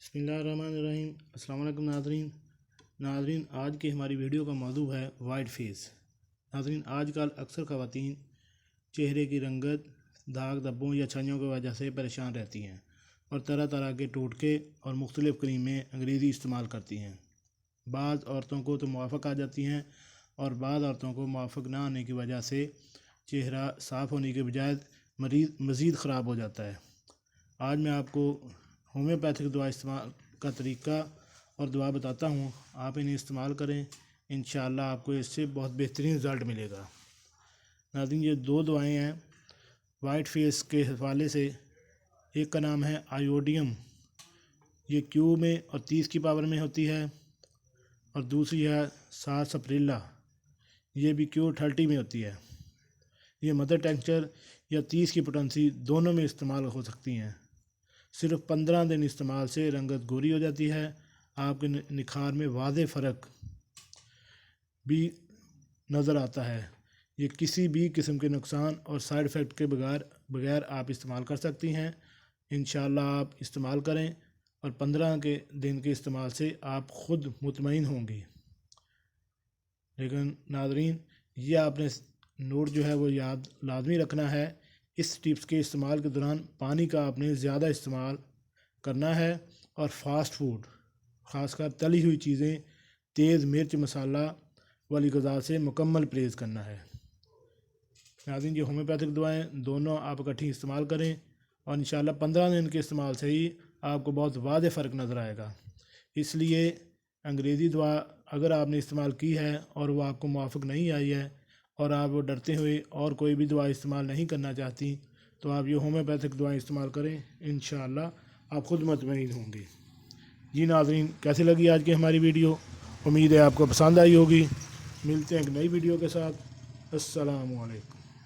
बिस्मिल्लाहिर्रहमानिर्रहीम। अस्सलाम वालेकुम नाज़रीन, आज की हमारी वीडियो का मौजू है वाइट फेस। नाज़रीन, आजकल अक्सर ख़वातीन चेहरे की रंगत, दाग धब्बों या छाइयों की वजह से परेशान रहती हैं और तरह तरह के टोटके और मुख्तलिफ़ क्रीमें अंग्रेज़ी इस्तेमाल करती हैं। बाज़ औरतों को तो मुआफ़क़ आ जाती हैं और बाज़ औरतों को मुआफ़क़ ना आने की वजह से चेहरा साफ़ होने के बजाय मज़ीद ख़राब हो जाता है। आज मैं आपको होम्योपैथिक दवा इस्तेमाल का तरीका और दवा बताता हूँ। आप इन्हें इस्तेमाल करें, इंशाअल्लाह आपको इससे बहुत बेहतरीन रिज़ल्ट मिलेगा। नाज़रीन, ये दो दवाएं हैं वाइट फेस के हवाले से। एक का नाम है आयोडियम, ये क्यू में और 30 की पावर में होती है, और दूसरी है सारसप्रिला, ये भी क्यू 30 में होती है। ये मदर टेंचर या 30 की पोटेंसी दोनों में इस्तेमाल हो सकती हैं। सिर्फ 15 दिन इस्तेमाल से रंगत गोरी हो जाती है। आपके निखार में वाज़े फ़र्क भी नज़र आता है। ये किसी भी किस्म के नुकसान और साइड इफ़ेक्ट के बगैर आप इस्तेमाल कर सकती हैं। इंशाअल्लाह आप इस्तेमाल करें और 15 के दिन के इस्तेमाल से आप ख़ुद मुतमईन होंगी। लेकिन नाज़रीन, ये आपने नोट जो है वो याद लाजमी रखना है। इस टिप्स के इस्तेमाल के दौरान पानी का आपने ज़्यादा इस्तेमाल करना है और फास्ट फूड, ख़ासकर तली हुई चीज़ें, तेज़ मिर्च मसाला वाली ग़िज़ा से मुकम्मल परहेज़ करना है। नाज़रीन, ये होम्योपैथिक दवाएं दोनों आप इकट्ठी इस्तेमाल करें और इंशाअल्लाह 15 दिन के इस्तेमाल से ही आपको बहुत वाज़े फ़र्क नज़र आएगा। इसलिए अंग्रेज़ी दवा अगर आपने इस्तेमाल की है और वो आपको मुआफ़िक नहीं आई है और आप वो डरते हुए और कोई भी दवा इस्तेमाल नहीं करना चाहती, तो आप ये होम्योपैथिक दवाएं इस्तेमाल करें, इंशाअल्लाह आप ख़ुद मुतमईन होंगे। जी नाज़रीन, कैसी लगी आज की हमारी वीडियो? उम्मीद है आपको पसंद आई होगी। मिलते हैं एक नई वीडियो के साथ। अस्सलामु अलैकुम।